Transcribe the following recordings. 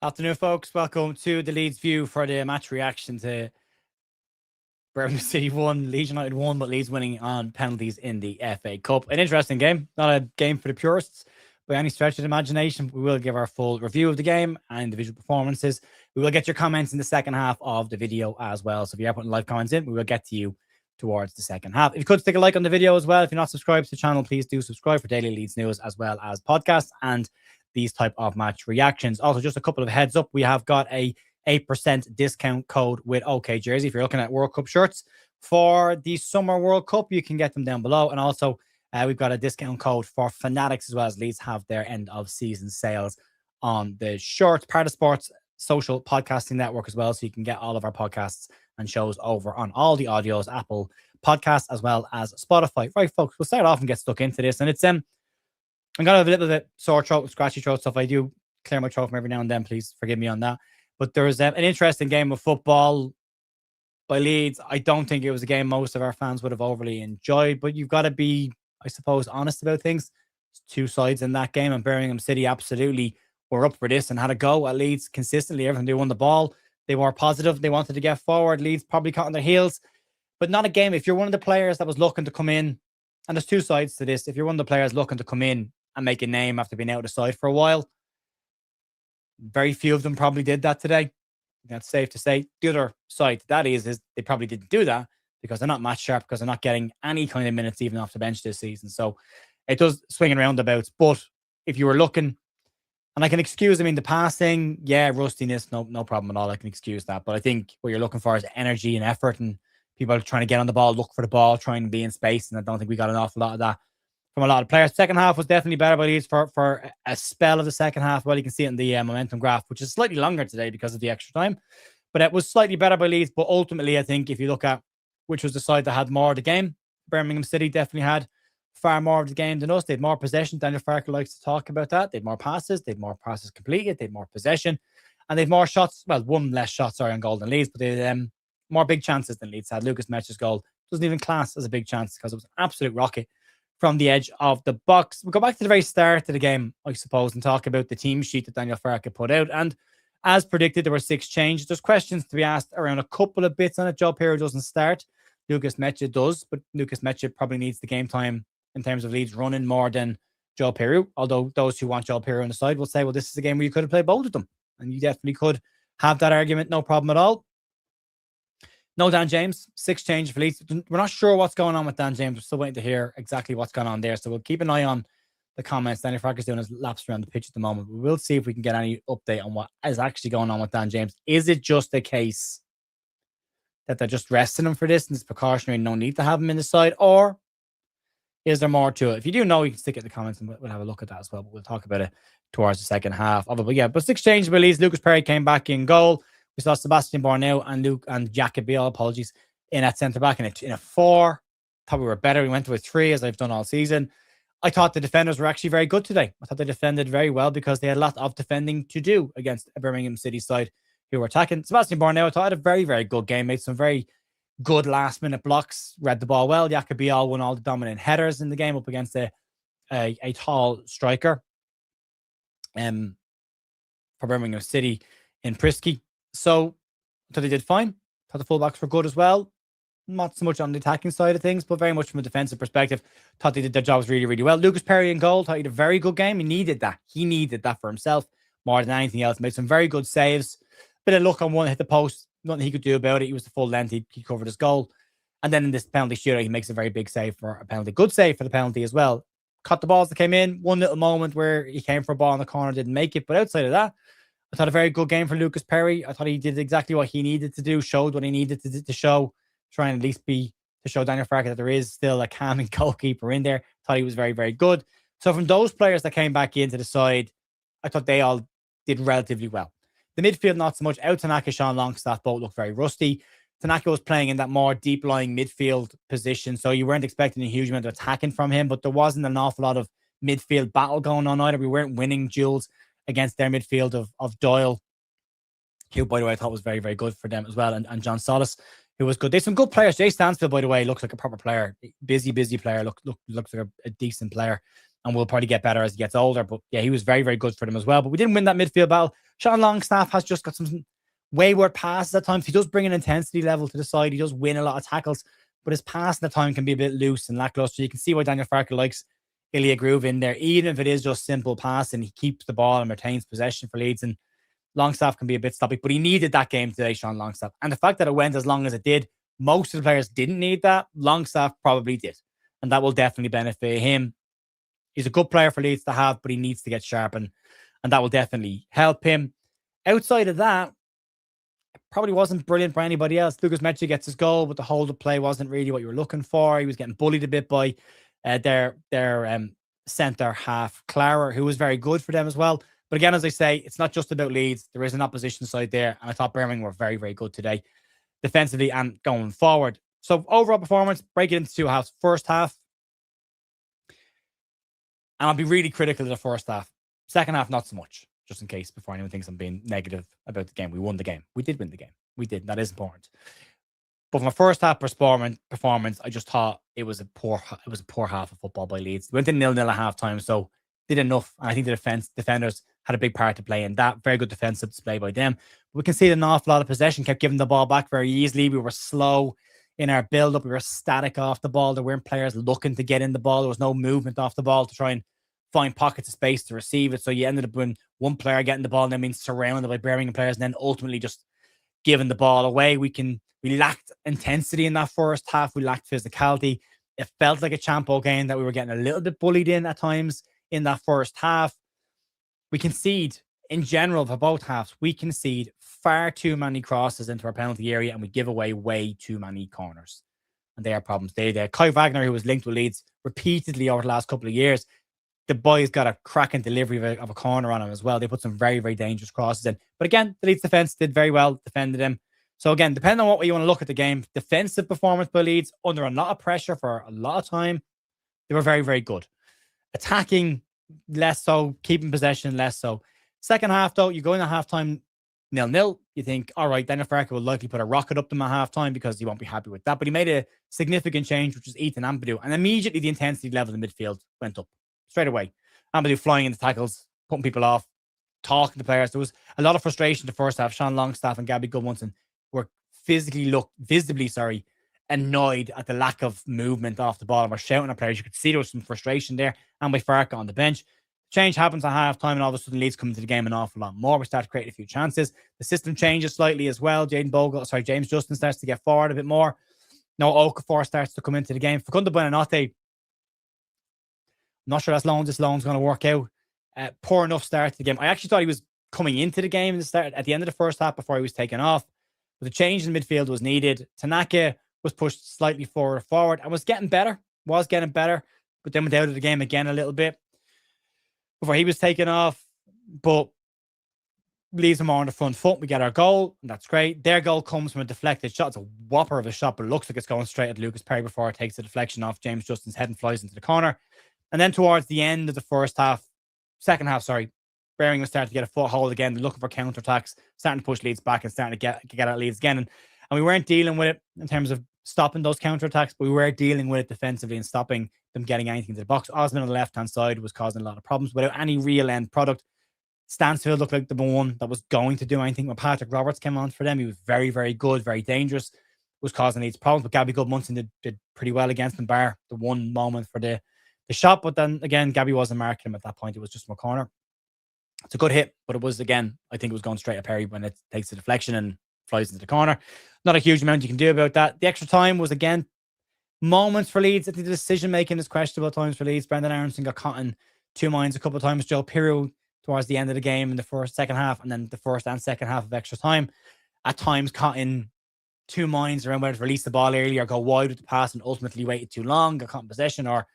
Afternoon, folks. Welcome to the Leeds View for the match reaction to Birmingham City 1, Leeds United 1, but Leeds winning on penalties in the FA Cup. An interesting game. Not a game for the purists by any stretch of the imagination. We will give our full review of the game and individual performances. We will get your comments in the second half of the video as well. So if you are putting live comments in, we will get to you towards the second half. If you could stick a like on the video as well. If you're not subscribed to the channel, please do subscribe for daily Leeds news as well as podcasts and these type of match reactions. Also, just a couple of heads up. We have got a 8% discount code with OK Jersey. If you're looking at World Cup shirts for the Summer World Cup, you can get them down below. And also, we've got a discount code for Fanatics as well, as Leeds have their end of season sales on the shirts. Part of Sports social podcasting network as well. So you can get all of our podcasts and shows over on all the audios, Apple Podcasts, as well as Spotify. Right, folks, we'll start off and get stuck into this. And it's I'm gonna have a little bit sore throat, scratchy throat stuff. I do clear my throat from every now and then. Please forgive me on that. But there was an interesting game of football by Leeds. I don't think it was a game most of our fans would have overly enjoyed, but you've got to be, I suppose, honest about things. There's two sides in that game, and Birmingham City absolutely were up for this and had a go at Leeds consistently. Everything, they won the ball. They were positive. They wanted to get forward. Leeds probably caught on their heels, but not a game. If you're one of the players that was looking to come in, and there's two sides to this. If you're one of the players looking to come in and make a name after being out of the side for a while, very few of them probably did that today. That's safe to say. The other side to that is they probably didn't do that because they're not match sharp, because they're not getting any kind of minutes even off the bench this season. So it does swing in roundabouts. But if you were looking, and I can excuse, the passing, yeah, rustiness, no problem at all. I can excuse that. But I think what you're looking for is energy and effort, and people are trying to get on the ball, look for the ball, trying to be in space. And I don't think we got an awful lot of that from a lot of players. Second half was definitely better by Leeds for a spell of the second half. Well, you can see it in the momentum graph, which is slightly longer today because of the extra time. But it was slightly better by Leeds. But ultimately, I think if you look at which was the side that had more of the game, Birmingham City definitely had far more of the game than us. They had more possession. Daniel Farke likes to talk about that. They had more passes. They had more passes completed. They had more possession. And they had more shots. Well, one less shot, sorry, on goal than Leeds. But they had more big chances than Leeds had. Lucas Metch's goal doesn't even class as a big chance because it was an absolute rocket from the edge of the box. We'll go back to the very start of the game, I suppose, and talk about the team sheet that Daniel Farke put out. And as predicted, there were 6 changes. There's questions to be asked around a couple of bits on it. Joe Pirro doesn't start. Lucas Metch does, but Lucas Metch probably needs the game time in terms of Leeds running more than Joe Pirro. Although those who want Joe Pirro on the side will say, well, this is a game where you could have played both of them. And you definitely could have that argument, no problem at all. No Dan James, 6 changes for Leeds. We're not sure what's going on with Dan James. We're still waiting to hear exactly what's going on there. So we'll keep an eye on the comments. Daniel Farke is doing his laps around the pitch at the moment. We will see if we can get any update on what is actually going on with Dan James. Is it just a case that they're just resting him for this and it's precautionary, no need to have him in the side? Or is there more to it? If you do know, you can stick it in the comments and we'll have a look at that as well. But we'll talk about it towards the second half of it. But yeah, but 6 changes by Leeds. Lucas Perry came back in goal. We saw Sebastian Borneo and Jacobial, apologies, in at centre-back in a 4. Thought we were better. We went to a 3, as I've done all season. I thought the defenders were actually very good today. I thought they defended very well because they had a lot of defending to do against a Birmingham City side who were attacking. Sebastian Borneo, I thought, had a very, very good game. Made some very good last-minute blocks. Read the ball well. Jacobial won all the dominant headers in the game up against a tall striker for Birmingham City in Prisky. So I thought they did fine. Thought the fullbacks were good as well. Not so much on the attacking side of things, but very much from a defensive perspective. Thought they did their jobs really, really well. Lucas Perry in goal. Thought he had a very good game. He needed that. He needed that for himself more than anything else. Made some very good saves. Bit of luck on one, hit the post. Nothing he could do about it. He was the full length. He covered his goal. And then in this penalty shootout, he makes a very big save for a penalty. Good save for the penalty as well. Caught the balls that came in. One little moment where he came for a ball in the corner, didn't make it. But outside of that, I thought a very good game for Lucas Perry. I thought he did exactly what he needed to do, showed what he needed to show, trying at least to show Daniel Farke that there is still a calming goalkeeper in there. Thought he was very, very good. So from those players that came back into the side, I thought they all did relatively well. The midfield, not so much. Out Tanaka, Sean Longstaff both looked very rusty. Tanaka was playing in that more deep-lying midfield position, so you weren't expecting a huge amount of attacking from him, but there wasn't an awful lot of midfield battle going on either. We weren't winning duels against their midfield of Doyle, who, by the way, I thought was very, very good for them as well, and John Solis, who was good. There's some good players. Jay Stansfield, by the way, looks like a proper player. Busy player. Looks like a decent player, and will probably get better as he gets older. But yeah, he was very, very good for them as well. But we didn't win that midfield battle. Sean Longstaff has just got some wayward passes at times. He does bring an intensity level to the side. He does win a lot of tackles, but his passing at times can be a bit loose and lackluster. You can see why Daniel Farke likes Ilya Groove in there. Even if it is just simple passing, he keeps the ball and retains possession for Leeds. And Longstaff can be a bit sloppy, but he needed that game today, Sean Longstaff. And the fact that it went as long as it did, most of the players didn't need that. Longstaff probably did. And that will definitely benefit him. He's a good player for Leeds to have, but he needs to get sharp, and that will definitely help him. Outside of that, it probably wasn't brilliant for anybody else. Lucas Meche gets his goal, but the hold-up play wasn't really what you were looking for. He was getting bullied a bit by their centre half, Clara, who was very good for them as well. But again, as I say, it's not just about Leeds. There is an opposition side there, and I thought Birmingham were very, very good today, defensively and going forward. So overall performance, break it into two halves. First half, and I'll be really critical of the first half. Second half, not so much, just in case, before anyone thinks I'm being negative about the game. We won the game. We did win the game. We did. That is important. But from a first half performance, I just thought it was a poor half of football by Leeds. We went in 0-0 at half time, so did enough. And I think the defenders had a big part to play in that. Very good defensive display by them. But we conceded an awful lot of possession, kept giving the ball back very easily. We were slow in our build-up. We were static off the ball. There weren't players looking to get in the ball. There was no movement off the ball to try and find pockets of space to receive it. So you ended up with one player getting the ball and then being surrounded by Birmingham players and then ultimately just giving the ball away. We lacked intensity in that first half. We lacked physicality. It felt like a Champo game that we were getting a little bit bullied in at times in that first half. We concede, in general, for both halves, we concede far too many crosses into our penalty area and we give away way too many corners. And they are problems. Kai Wagner, who was linked with Leeds repeatedly over the last couple of years, the boys got a cracking delivery of a corner on him as well. They put some very, very dangerous crosses in. But again, the Leeds defense did very well, defended him. So again, depending on what way you want to look at the game, defensive performance by Leeds under a lot of pressure for a lot of time, they were very, very good. Attacking, less so. Keeping possession, less so. Second half, though, you go in at halftime 0-0. You think, all right, Daniel Farke will likely put a rocket up to them at halftime because he won't be happy with that. But he made a significant change, which was Ethan Ampadu. And immediately the intensity level in midfield went up straight away. Ampadu flying into tackles, putting people off, talking to players. There was a lot of frustration the first half. Sean Longstaff and Gabby Goodwinson were visibly annoyed at the lack of movement off the ball and were shouting at players. You could see there was some frustration there, and by Farke on the bench. Change happens at half time, and all of a sudden Leeds come into the game an awful lot more. We start to create a few chances. The system changes Slightly as well. James Justin starts to get forward a bit more. Now Okafor starts to come into the game. Facundo Buonanotte, I'm not sure this loan's going to work out. Poor enough start to the game. I actually thought he was coming into the game at the end of the first half before he was taken off. But the change in midfield was needed. Tanaka was pushed slightly forward and was getting better. But then went out of the game again a little bit before he was taken off. But leaves them more on the front foot. We get our goal, and that's great. Their goal comes from a deflected shot. It's a whopper of a shot, but it looks like it's going straight at Lucas Perry before it takes the deflection off James Justin's head and flies into the corner. And then towards the end of the second half, Birmingham was starting to get a foothold again. They're looking for counterattacks, starting to push Leeds back and starting to get at Leeds again. And we weren't dealing with it in terms of stopping those counterattacks, but we were dealing with it defensively and stopping them getting anything to the box. Osman on the left-hand side was causing a lot of problems without any real end product. Stansfield looked like the one that was going to do anything. When Patrick Roberts came on for them, he was very, very good, very dangerous, was causing Leeds problems. But Gabby Goodmunson did pretty well against him, bar the one moment for the shot. But then again, Gabby wasn't marking him at that point. It was just from a corner. It's a good hit, but it was, again, I think it was going straight at Perry when it takes the deflection and flies into the corner. Not a huge amount you can do about that. The extra time was, again, moments for Leeds. I think the decision-making is questionable at times for Leeds. Brendan Aronson got caught in two minds a couple of times. Joe Pirou towards the end of the game in the second half, and then the first and second half of extra time. At times caught in two minds around whether to release the ball early or go wide with the pass and ultimately waited too long, got caught in possession, or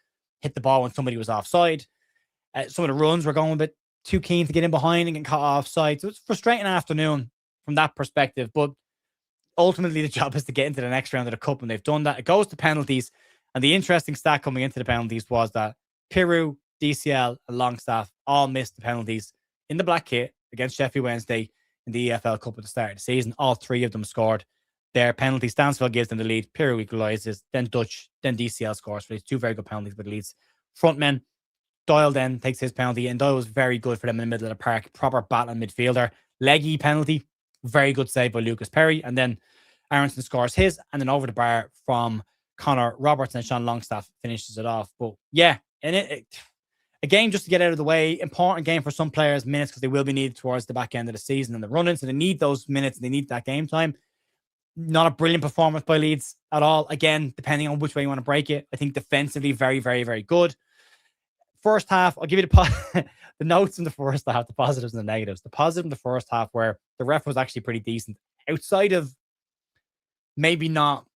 hit the ball when somebody was offside. Some of the runs were going a bit too keen to get in behind and get caught offside. So it's a frustrating afternoon from that perspective. But ultimately, the job is to get into the next round of the cup, and they've done that. It goes to penalties. And the interesting stat coming into the penalties was that Pirou, DCL, and Longstaff all missed the penalties in the black kit against Sheffield Wednesday in the EFL Cup at the start of the season. All three of them scored their penalties. Stansfield gives them the lead. Pirou equalises. Then DCL scores for these two very good penalties with Leeds frontmen. Doyle then takes his penalty, and Doyle was very good for them in the middle of the park. Proper battling midfielder. leggy penalty. Very good save by Lucas Perry. And then Aronson scores his, and then over the bar from Connor Roberts, and Sean Longstaff finishes it off. But yeah, and a game just to get out of the way. Important game for some players, minutes, because they will be needed towards the back end of the season and the run-in. So they need those minutes. They need that game time. Not a brilliant performance by Leeds at all. Again, depending on which way you want to break it. I think defensively, very, very, very good. First half, I'll give you the notes in the first half, the positives and the negatives. The positive in the first half, where the ref was actually pretty decent. Outside of maybe not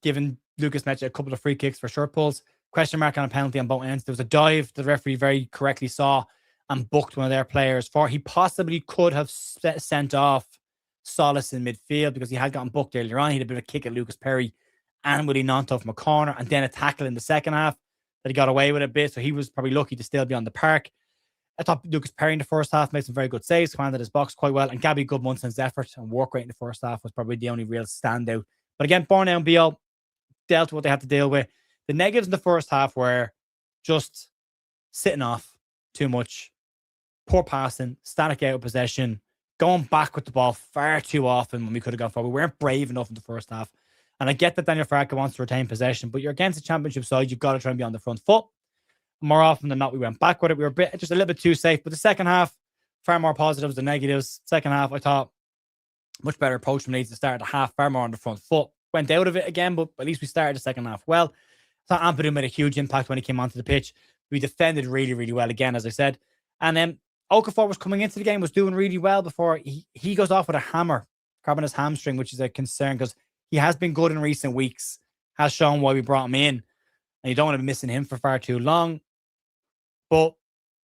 giving Lucas Mecha a couple of free kicks for shirt pulls, question mark on a penalty on both ends. There was a dive the referee very correctly saw and booked one of their players for. He possibly could have sent off Solis in midfield because he had gotten booked earlier on. He had a bit of a kick at Lucas Perry and Willie Nanto from a corner, and then a tackle in the second half that he got away with a bit. So he was probably lucky to still be on the park. I thought Lucas Perry in the first half made some very good saves, commanded his box quite well, and Gabby Goodmunson's effort and work rate in the first half was probably the only real standout. But again, Borneo and Beale dealt with what they had to deal with. The negatives in the first half were just sitting off too much, poor passing, static out of possession, going back with the ball far too often when we could have gone forward. We weren't brave enough in the first half. And I get that Daniel Farke wants to retain possession, but you're against a championship side. You've got to try and be on the front foot. More often than not, we went back with it. We were just a little bit too safe. But the second half, far more positives than negatives. Second half, I thought, much better approach from Leeds to start the half, far more on the front foot. Went out of it again, but at least we started the second half well. I thought Ampadu made a huge impact when he came onto the pitch. We defended really, really well again, as I said. And then Okafor was coming into the game, was doing really well before he goes off with a hammer, grabbing his hamstring, which is a concern because he has been good in recent weeks, has shown why we brought him in. And you don't want to be missing him for far too long. But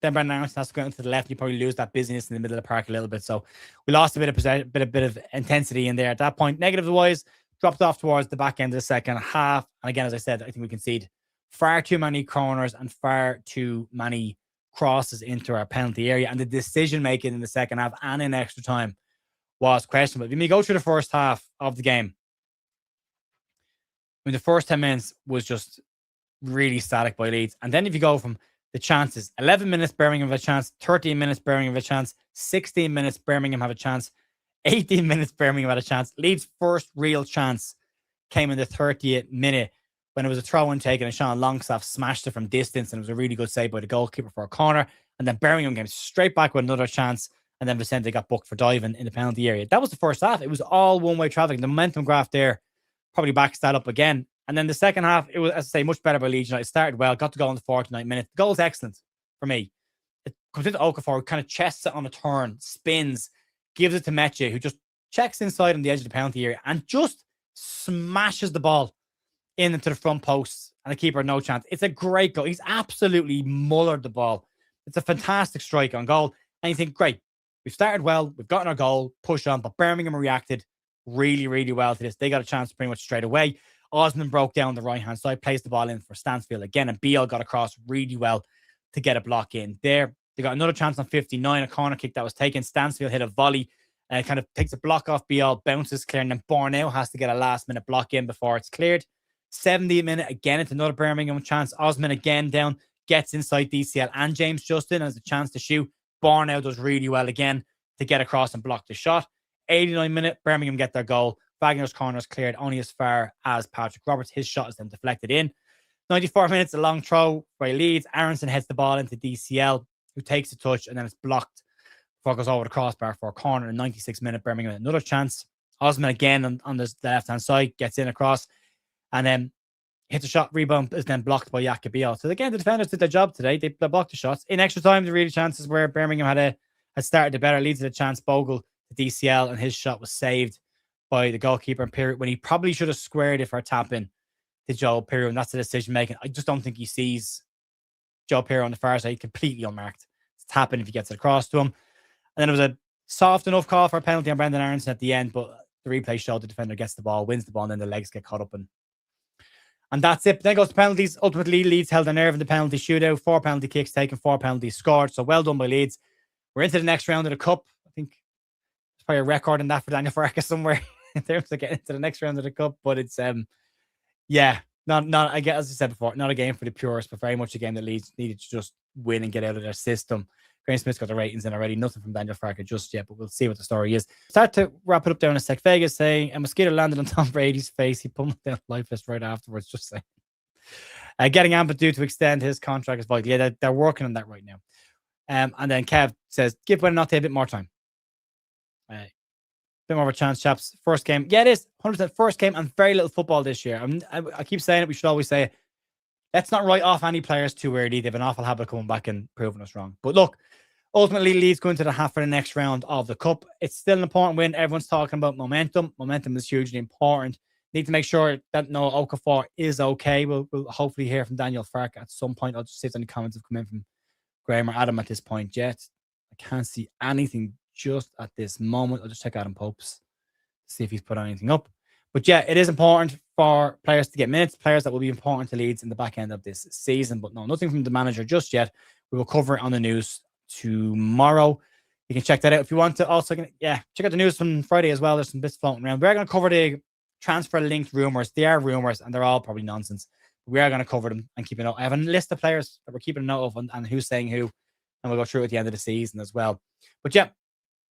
then Brendan Aronson has to go into the left. You probably lose that busyness in the middle of the park a little bit. So we lost a bit of intensity in there at that point. Negatives-wise, dropped off towards the back end of the second half. And again, as I said, I think we concede far too many corners and far too many crosses into our penalty area. And the decision-making in the second half and in extra time was questionable. When you go through the first half of the game, the first 10 minutes was just really static by Leeds. And then if you go from the chances, 11 minutes Birmingham have a chance, 13 minutes Birmingham have a chance, 16 minutes Birmingham have a chance, 18 minutes Birmingham had a chance. Leeds' first real chance came in the 30th minute when it was a throw-in taken and Sean Longstaff smashed it from distance, and it was a really good save by the goalkeeper for a corner. And then Birmingham came straight back with another chance, and then Vicente got booked for diving in the penalty area. That was the first half. It was all one-way traffic. The momentum graph there probably backs that up again. And then the second half, it was, as I say, much better by Leeds United. It started well, got to go in the 49th minute. The goal is excellent for me. It comes into Okafor, kind of chests it on a turn, spins, gives it to Mecha, who just checks inside on the edge of the penalty area and just smashes the ball into the front post, and the keeper had no chance. It's a great goal. He's absolutely mullered the ball. It's a fantastic strike on goal. And you think, great, we've started well, we've gotten our goal, push on, but Birmingham reacted really, really well to this. They got a chance pretty much straight away. Osman broke down the right-hand side, plays the ball in for Stansfield again, and Beale got across really well to get a block in there. They got another chance on 59, a corner kick that was taken. Stansfield hit a volley, and it kind of takes a block off Beale, bounces clear, and then Borneo has to get a last-minute block in before it's cleared. 70th minute, again, it's another Birmingham chance. Osman again down, gets inside DCL and James Justin, has a chance to shoot. Borneo does really well again to get across and block the shot. 89th minute, Birmingham get their goal. Wagner's corner is cleared only as far as Patrick Roberts. His shot is then deflected in. 94 minutes, a long throw by Leeds. Aronson heads the ball into DCL, who takes a touch, and then it's blocked before it goes over the crossbar for a corner. In 96th minute, Birmingham another chance. Osman again on the left-hand side, gets in across, and then hits a shot. Rebound is then blocked by Yacobiel. So again, the defenders did their job today. They blocked the shots. In extra time, the really chances where Birmingham had started the better. Leeds had a chance. Bogle to DCL, and his shot was saved by the goalkeeper in period when he probably should have squared it for a tap in to Joe Pirro, and that's the decision making. I just don't think he sees Joe Pirro on the far side completely unmarked. It's tap in if he gets it across to him. And then it was a soft enough call for a penalty on Brendan Aronson at the end, but the replay showed the defender gets the ball, wins the ball, and then the legs get caught up, and that's it. But then goes to penalties. Ultimately, Leeds held their nerve in the penalty shootout. 4 penalty kicks taken, 4 penalties scored. So well done by Leeds. We're into the next round of the cup. I think there's probably a record in that for Daniel Farke somewhere in terms of getting into the next round of the cup. But it's not I guess, as I said before, not a game for the purists, but very much a game that Leeds needed to just win and get out of their system. Graham Smith's got the ratings in already. Nothing from Daniel Farke just yet, but we'll see what the story is. Start to wrap it up down in a sec. Vegas saying a mosquito landed on Tom Brady's face. He pummeled down lifeless right afterwards. Just saying. Getting Ampadu to extend his contract is vital. Yeah, they're working on that right now. And then Kev says, give Buonanotte a bit more time. Bit more of a chance, chaps. First game. Yeah, it is. 100% first game and very little football this year. I keep saying it. We should always say it. Let's not write off any players too early. They have an awful habit of coming back and proving us wrong. But look, ultimately, Leeds going to the half for the next round of the Cup. It's still an important win. Everyone's talking about momentum. Momentum is hugely important. Need to make sure that Noah Okafor is okay. We'll hopefully hear from Daniel Farke at some point. I'll just see if any comments have come in from Graham or Adam at this point yet. I can't see anything just at this moment. I'll just check Adam Popes, see if he's put anything up. But yeah, it is important for players to get minutes, players that will be important to Leeds in the back end of this season. But no, nothing from the manager just yet. We will cover it on the news tomorrow. You can check that out if you want to. Also, check out the news from Friday as well. There's some bits floating around. We're going to cover the transfer linked rumors. They are rumors and they're all probably nonsense. We are going to cover them and keep a note. I have a list of players that we're keeping a note of and who's saying who, and we'll go through at the end of the season as well. But yeah,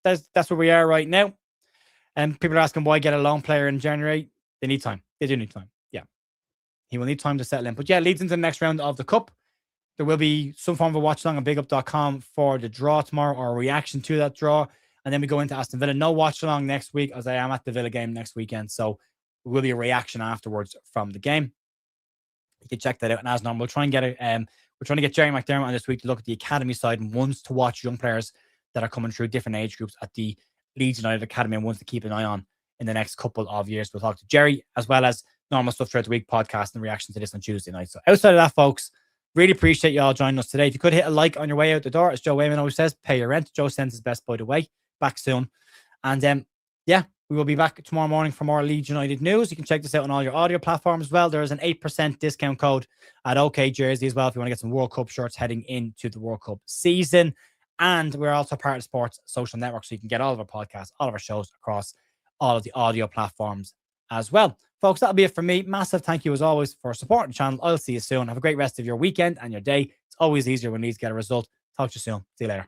that's where we are right now. And people are asking why get a loan player in January. They need time. They do need time. Yeah. He will need time to settle in. But yeah, leads into the next round of the Cup. There will be some form of a watch along on bigup.com for the draw tomorrow or a reaction to that draw. And then we go into Aston Villa. No watch along next week as I am at the Villa game next weekend. So it will be a reaction afterwards from the game. You can check that out. And as normal, we'll try and get we're trying to get Jerry McDermott on this week to look at the academy side and ones to watch young players that are coming through different age groups at the Leeds United Academy and ones to keep an eye on in the next couple of years. We'll talk to Jerry as well as normal stuff throughout the week, podcast and reaction to this on Tuesday night. So outside of that, folks, really appreciate you all joining us today. If you could hit a like on your way out the door, as Joe Wayman always says, pay your rent. Joe sends his best, by the way. Back soon. And we will be back tomorrow morning for more Leeds United news. You can check this out on all your audio platforms as well. There is an 8% discount code at OK Jersey as well if you want to get some World Cup shirts heading into the World Cup season. And we're also part of Sports Social Network, so you can get all of our podcasts, all of our shows across all of the audio platforms as well. Folks, that'll be it for me. Massive thank you as always for supporting the channel. I'll see you soon. Have a great rest of your weekend and your day. It's always easier when Leeds get a result. Talk to you soon. See you later.